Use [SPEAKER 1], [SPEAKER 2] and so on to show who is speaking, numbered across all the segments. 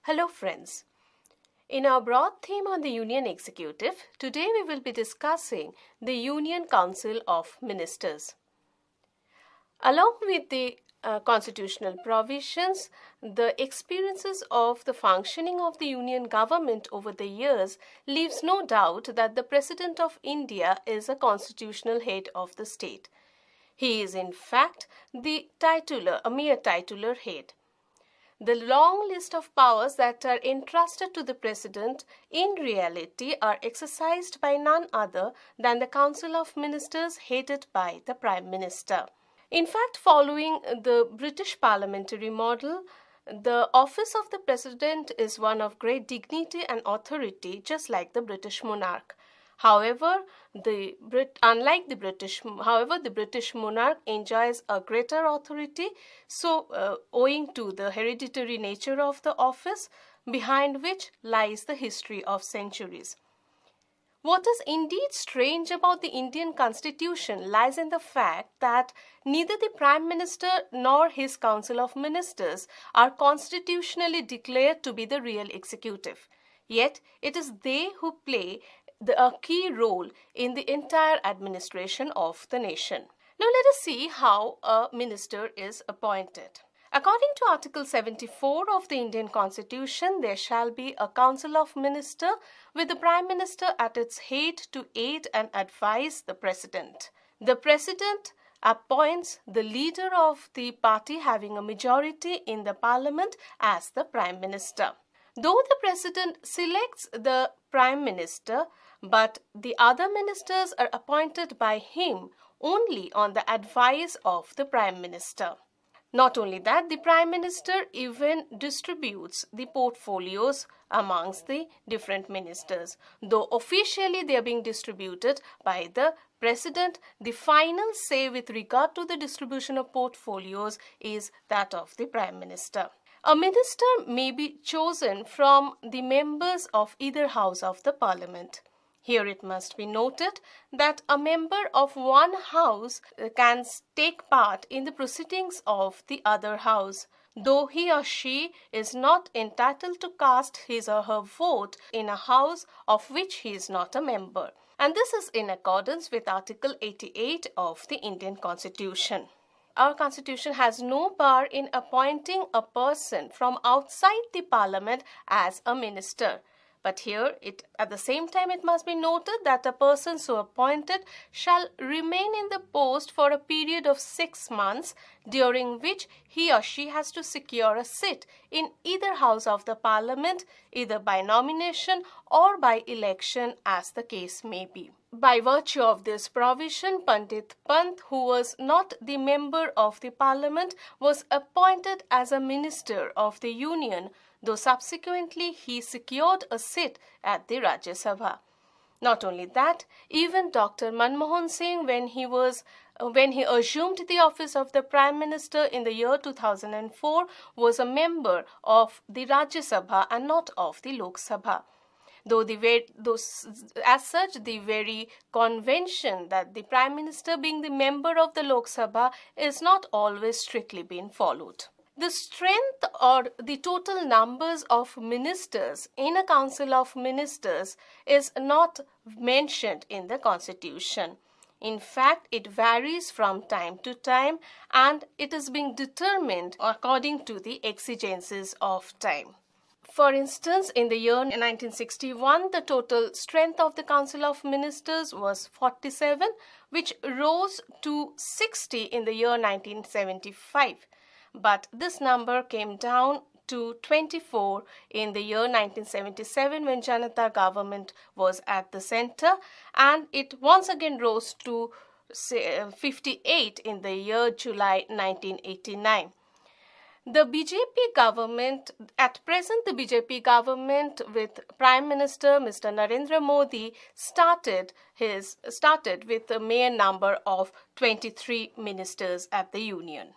[SPEAKER 1] Hello friends. In our broad theme on the Union Executive, today we will be discussing the Union Council of Ministers. Along with the constitutional provisions, the experiences of the functioning of the Union government over the years leaves no doubt that the President of India is a constitutional head of the state. He is in fact a mere titular head. The long list of powers that are entrusted to the President in reality are exercised by none other than the Council of Ministers headed by the Prime Minister. In fact, following the British parliamentary model, the office of the President is one of great dignity and authority, just like the British monarch. However, the British monarch enjoys a greater authority, owing to the hereditary nature of the office, behind which lies the history of centuries. What is indeed strange about the Indian Constitution lies in the fact that neither the Prime Minister nor his Council of Ministers are constitutionally declared to be the real executive. Yet, it is they who play a key role in the entire administration of the nation. Now let us see how a minister is appointed. According to Article 74 of the Indian Constitution, there shall be a Council of Ministers with the Prime Minister at its head to aid and advise the President. The President appoints the leader of the party having a majority in the Parliament as the Prime Minister. Though the President selects the Prime Minister, but the other ministers are appointed by him only on the advice of the Prime Minister. Not only that, the Prime Minister even distributes the portfolios amongst the different ministers. Though officially they are being distributed by the President, the final say with regard to the distribution of portfolios is that of the Prime Minister. A minister may be chosen from the members of either house of the Parliament. Here it must be noted that a member of one house can take part in the proceedings of the other house, though he or she is not entitled to cast his or her vote in a house of which he is not a member. And this is in accordance with Article 88 of the Indian Constitution. Our Constitution has no power in appointing a person from outside the Parliament as a minister. But here, at the same time, it must be noted that a person so appointed shall remain in the post for a period of 6 months, during which he or she has to secure a seat in either house of the Parliament, either by nomination or by election, as the case may be. By virtue of this provision, Pandit Pant, who was not the member of the Parliament, was appointed as a minister of the Union, though subsequently he secured a seat at the Rajya Sabha. Not only that, even Dr. Manmohan Singh, when he assumed the office of the Prime Minister in the year 2004, was a member of the Rajya Sabha and not of the Lok Sabha. As such, the very convention that the Prime Minister being the member of the Lok Sabha is not always strictly being followed. The strength or the total numbers of ministers in a Council of Ministers is not mentioned in the Constitution. In fact, it varies from time to time and it is being determined according to the exigencies of time. For instance, in the year 1961, the total strength of the Council of Ministers was 47, which rose to 60 in the year 1975. But this number came down to 24 in the year 1977 when Janata government was at the center, and it once again rose to 58 in the year July 1989. The BJP government, at present the BJP government with Prime Minister Mr. Narendra Modi started with a mere number of 23 ministers at the Union.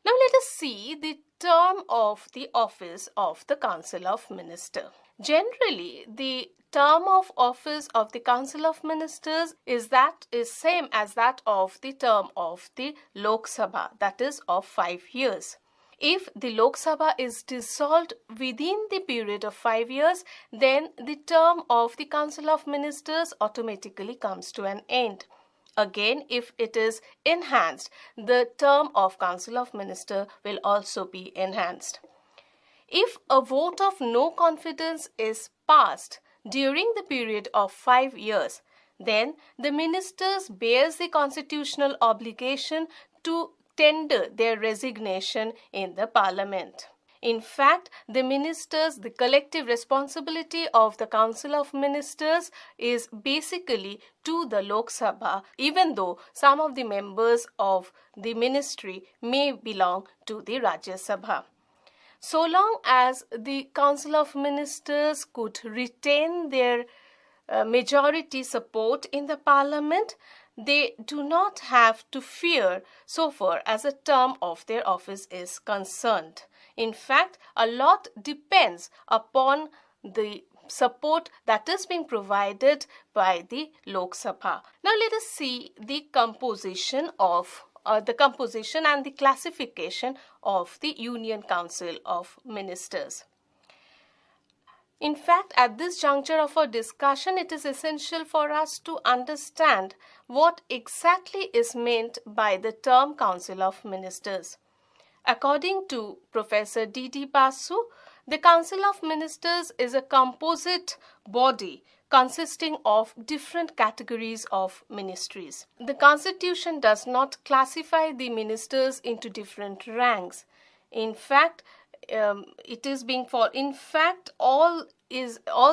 [SPEAKER 1] Now let us see the term of the office of the Council of Ministers. Generally, the term of office of the Council of Ministers is same as that of the term of the Lok Sabha, that is of 5 years. If the Lok Sabha is dissolved within the period of 5 years, then the term of the Council of Ministers automatically comes to an end. Again, if it is enhanced, the term of Council of Ministers will also be enhanced. If a vote of no confidence is passed during the period of 5 years, then the ministers bears the constitutional obligation to tender their resignation in the parliament. In fact, the collective responsibility of the Council of Ministers is basically to the Lok Sabha, even though some of the members of the ministry may belong to the Rajya Sabha. So long as the Council of Ministers could retain their majority support in the Parliament, they do not have to fear so far as the term of their office is concerned. In fact, a lot depends upon the support that is being provided by the Lok Sabha. Now let us see the composition and the classification of the Union Council of Ministers. In fact, at this juncture of our discussion, it is essential for us to understand what exactly is meant by the term Council of Ministers. According to Professor D.D. Basu, the Council of Ministers is a composite body consisting of different categories of ministries. The Constitution does not classify the ministers into different ranks. In fact, all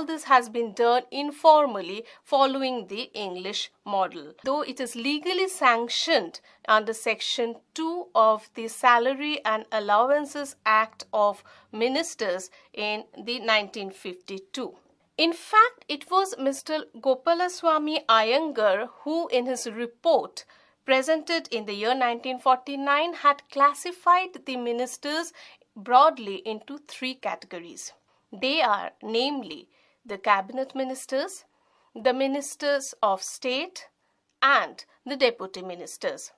[SPEAKER 1] this has been done informally following the English model. Though it is legally sanctioned under Section 2 of the Salary and Allowances Act of Ministers in the 1952. In fact, it was Mr. Gopalaswamy Iyengar who, in his report presented in the year 1949, had classified the ministers broadly into 3 categories. They are namely the cabinet ministers, the ministers of state, and the deputy ministers.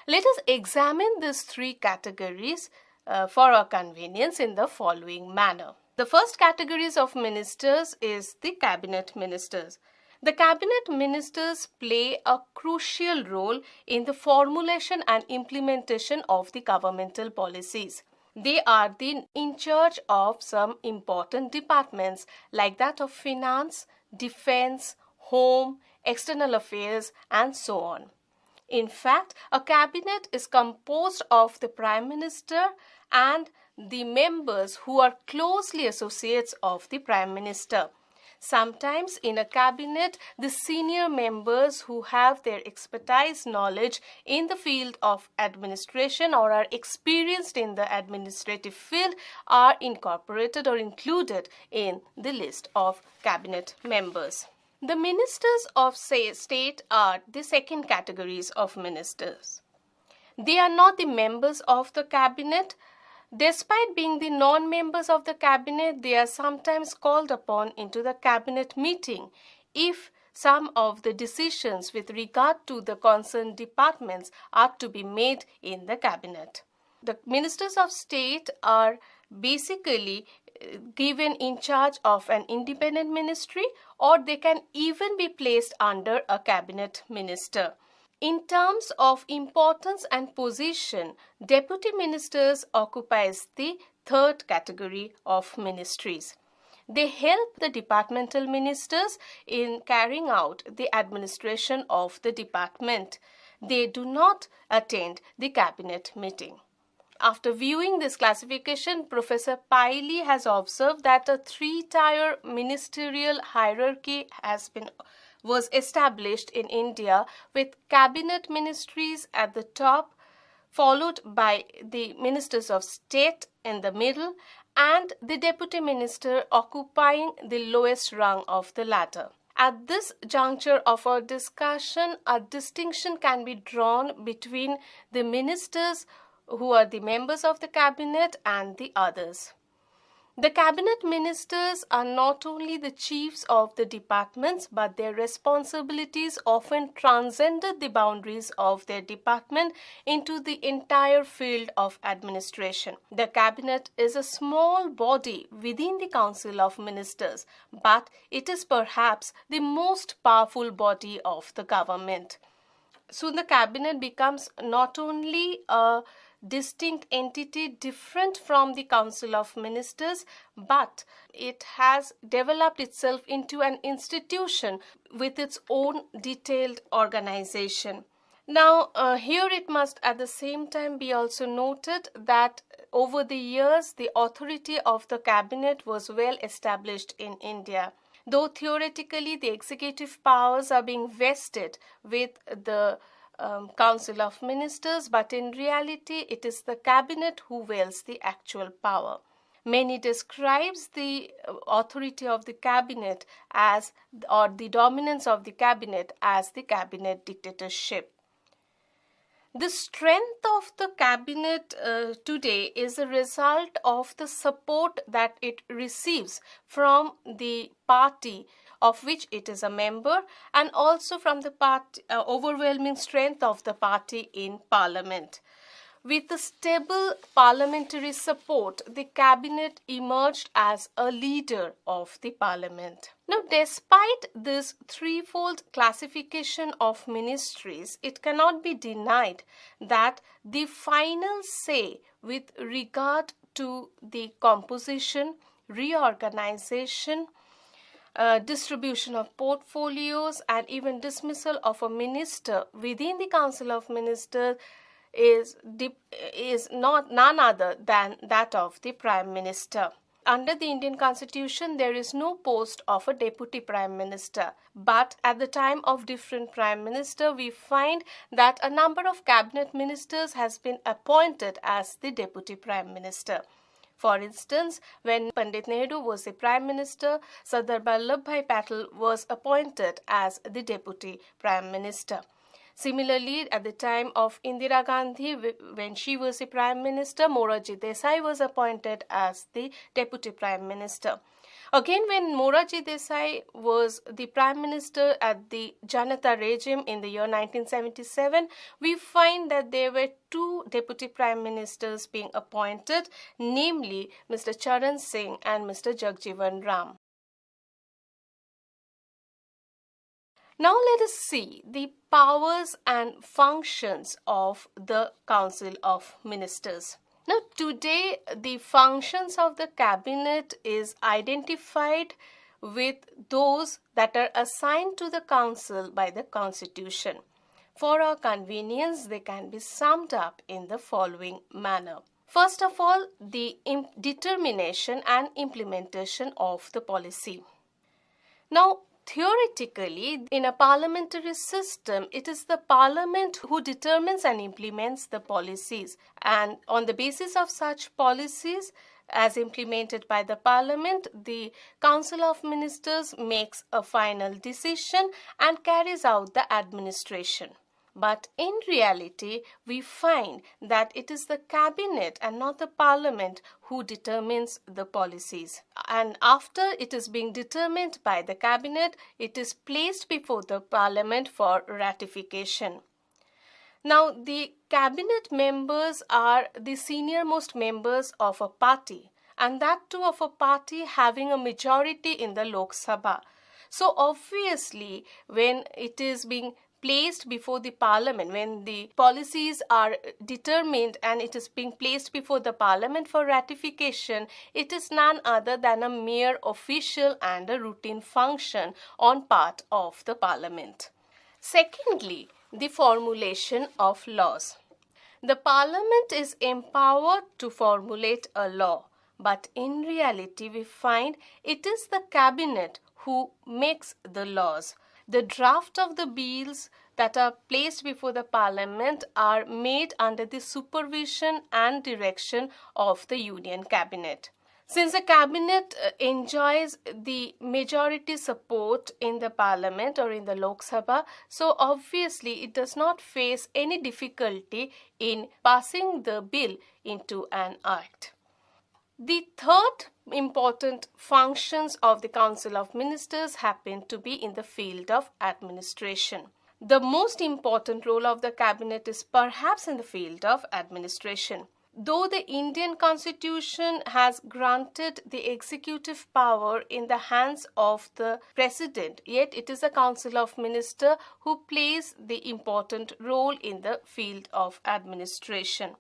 [SPEAKER 1] Let us examine these 3 categories for our convenience in the following manner. The first categories of ministers is the cabinet ministers. The cabinet ministers play a crucial role in the formulation and implementation of the governmental policies. They are in charge of some important departments like that of finance, defense, home, external affairs, and so on. In fact, a cabinet is composed of the Prime Minister and the members who are closely associates of the Prime Minister. Sometimes in a cabinet, the senior members who have their expertise knowledge in the field of administration or are experienced in the administrative field are incorporated or included in the list of cabinet members. The ministers of state are the second categories of ministers. They are not the members of the cabinet. Despite being the non-members of the cabinet, they are sometimes called upon into the cabinet meeting if some of the decisions with regard to the concerned departments are to be made in the cabinet. The ministers of state are basically given in charge of an independent ministry, or they can even be placed under a cabinet minister. In terms of importance and position, deputy ministers occupies the third category of ministries. They help the departmental ministers in carrying out the administration of the department. They do not attend the cabinet meeting. After viewing this classification, Professor Piley has observed that a 3-tier ministerial hierarchy was established in India, with cabinet ministries at the top, followed by the ministers of state in the middle, and the deputy minister occupying the lowest rung of the ladder. At this juncture of our discussion, a distinction can be drawn between the ministers who are the members of the cabinet and the others. The cabinet ministers are not only the chiefs of the departments, but their responsibilities often transcended the boundaries of their department into the entire field of administration. The cabinet is a small body within the Council of Ministers, but it is perhaps the most powerful body of the government. So the cabinet becomes not only a distinct entity different from the Council of Ministers, but it has developed itself into an institution with its own detailed organization. Now, here it must at the same time be also noted that over the years, the authority of the cabinet was well established in India. Though theoretically the executive powers are being vested with the Council of Ministers, but in reality it is the cabinet who wields the actual power. Many describes the authority of the cabinet as, or the dominance of the cabinet as, the cabinet dictatorship. The strength of the cabinet today is a result of the support that it receives from the party of which it is a member, and also from the overwhelming strength of the party in parliament. With the stable parliamentary support, the cabinet emerged as a leader of the parliament. Now, despite this threefold classification of ministries, it cannot be denied that the final say with regard to the composition, reorganization, distribution of portfolios, and even dismissal of a minister within the Council of Ministers is none other than that of the Prime Minister. Under the Indian Constitution, there is no post of a Deputy Prime Minister, but at the time of different Prime Minister, we find that a number of cabinet ministers has been appointed as the Deputy Prime Minister. For instance, when Pandit Nehru was the Prime Minister, Sardar Vallabhbhai Patel was appointed as the Deputy Prime Minister. Similarly, at the time of Indira Gandhi, when she was the Prime Minister, Morarji Desai was appointed as the Deputy Prime Minister. Again, when Morarji Desai was the Prime Minister at the Janata regime in the year 1977, we find that there were two Deputy Prime Ministers being appointed, namely Mr. Charan Singh and Mr. Jagjivan Ram. Now let us see the powers and functions of the Council of Ministers. Now today the functions of the cabinet is identified with those that are assigned to the council by the Constitution. For our convenience, they can be summed up in the following manner. First of all, the determination and implementation of the policy. Now, theoretically, in a parliamentary system, it is the parliament who determines and implements the policies, and on the basis of such policies as implemented by the parliament, the Council of Ministers makes a final decision and carries out the administration. But in reality, we find that it is the cabinet and not the parliament who determines the policies. And after it is being determined by the cabinet, it is placed before the parliament for ratification. Now, the cabinet members are the senior-most members of a party, and that too of a party having a majority in the Lok Sabha. So obviously, when it is being placed before the parliament, when the policies are determined and it is being placed before the parliament for ratification, it is none other than a mere official and a routine function on part of the parliament. Secondly, the formulation of laws. The parliament is empowered to formulate a law, but in reality we find it is the cabinet who makes the laws. The draft of the bills that are placed before the parliament are made under the supervision and direction of the Union Cabinet. Since the cabinet enjoys the majority support in the parliament or in the Lok Sabha, so obviously it does not face any difficulty in passing the bill into an act. The third important functions of the Council of Ministers happen to be in the field of administration. The most important role of the cabinet is perhaps in the field of administration. Though the Indian Constitution has granted the executive power in the hands of the President, yet it is the Council of Ministers who plays the important role in the field of administration.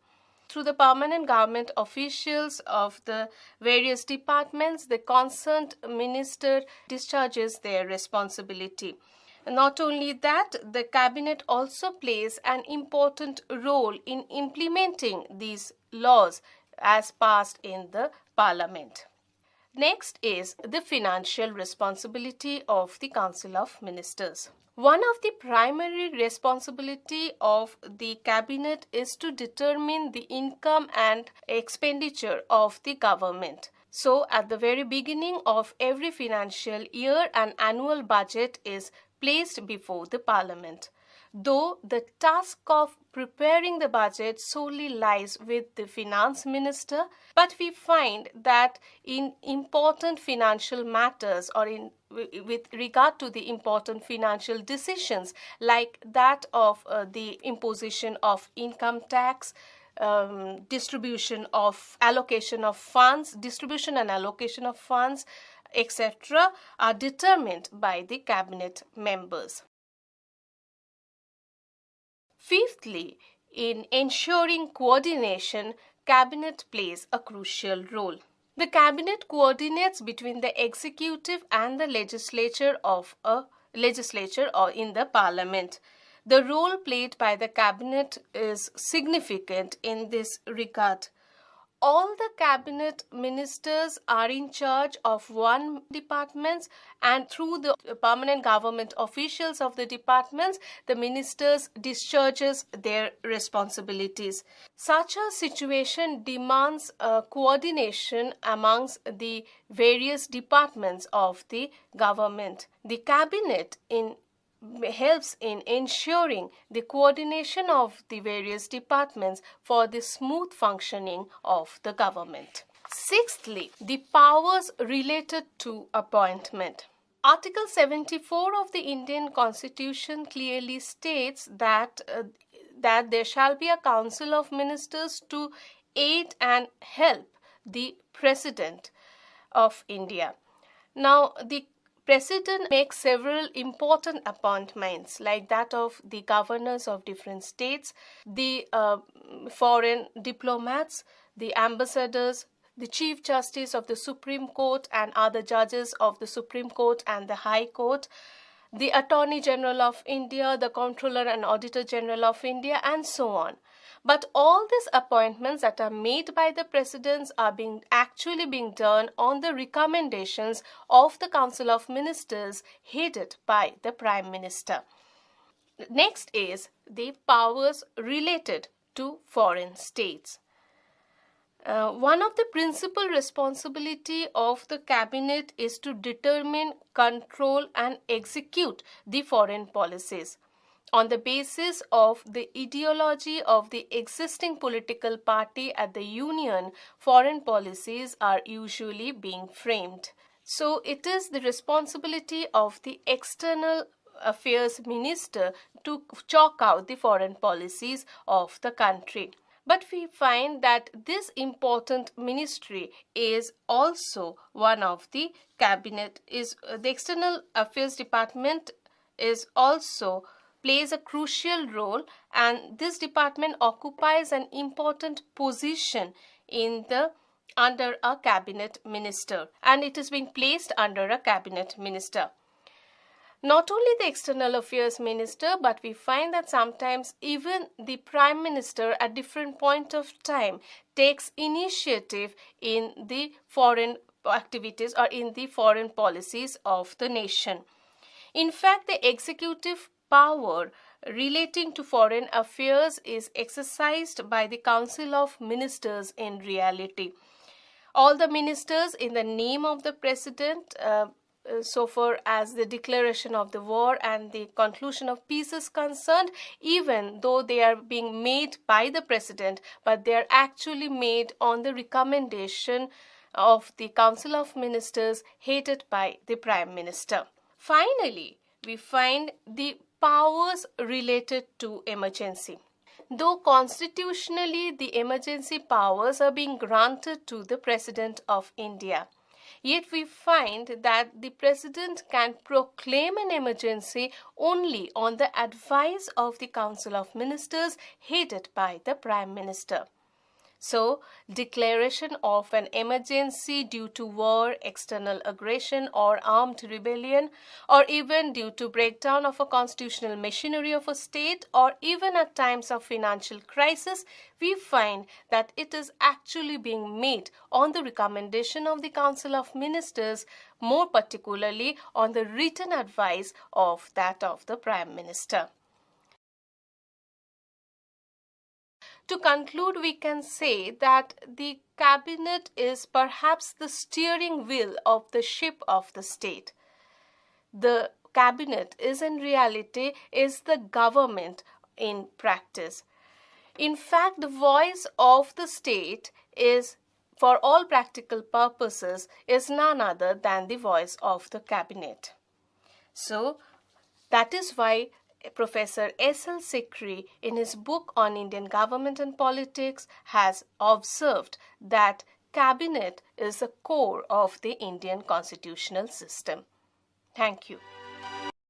[SPEAKER 1] Through the permanent government officials of the various departments, the concerned minister discharges their responsibility. Not only that, the cabinet also plays an important role in implementing these laws as passed in the parliament. Next is the financial responsibility of the Council of Ministers. One of the primary responsibility of the cabinet is to determine the income and expenditure of the government. So, at the very beginning of every financial year, an annual budget is placed before the parliament. Though the task of preparing the budget solely lies with the finance minister, but we find that in important financial matters or with regard to the important financial decisions like that of the imposition of income tax, distribution and allocation of funds, etc., are determined by the cabinet members. Fifthly, in ensuring coordination, cabinet plays a crucial role. The cabinet coordinates between the executive and the legislature or in the parliament. The role played by the cabinet is significant in this regard. All the cabinet ministers are in charge of one department, and through the permanent government officials of the departments, the ministers discharges their responsibilities. Such a situation demands coordination amongst the various departments of the government. The cabinet helps in ensuring the coordination of the various departments for the smooth functioning of the government. Sixthly, the powers related to appointment. Article 74 of the Indian Constitution clearly states that there shall be a council of ministers to aid and help the President of India. Now, the President makes several important appointments like that of the governors of different states, the foreign diplomats, the ambassadors, the Chief Justice of the Supreme Court and other judges of the Supreme Court and the High Court, the Attorney General of India, the Comptroller and Auditor General of India, and so on. But all these appointments that are made by the presidents are actually being done on the recommendations of the Council of Ministers headed by the Prime Minister. Next is the powers related to foreign states. One of the principal responsibility of the cabinet is to determine, control and execute the foreign policies. On the basis of the ideology of the existing political party at the Union, foreign policies are usually being framed. So it is the responsibility of the External Affairs Minister to chalk out the foreign policies of the country. But we find that this important ministry is also one of the cabinet, the External Affairs Department is also plays a crucial role, and this department occupies an important position under a cabinet minister, and it is being placed under a cabinet minister. Not only the External Affairs Minister, but we find that sometimes even the Prime Minister at different point of time takes initiative in the foreign activities or in the foreign policies of the nation. In fact, the executive power relating to foreign affairs is exercised by the Council of Ministers in reality. All the ministers in the name of the president, so far as the declaration of the war and the conclusion of peace is concerned, even though they are being made by the president, but they are actually made on the recommendation of the Council of Ministers headed by the Prime Minister. Finally, we find the powers related to emergency. Though constitutionally the emergency powers are being granted to the President of India, yet we find that the President can proclaim an emergency only on the advice of the Council of Ministers headed by the Prime Minister. So, declaration of an emergency due to war, external aggression or armed rebellion, or even due to breakdown of a constitutional machinery of a state, or even at times of financial crisis, we find that it is actually being made on the recommendation of the Council of Ministers, more particularly on the written advice of that of the Prime Minister. To conclude, we can say that the cabinet is perhaps the steering wheel of the ship of the state. The cabinet is in reality the government in practice. In fact, the voice of the state is, for all practical purposes, is none other than the voice of the cabinet. So, that is why Professor S.L. Sikri, in his book on Indian government and politics, has observed that cabinet is the core of the Indian constitutional system. Thank you.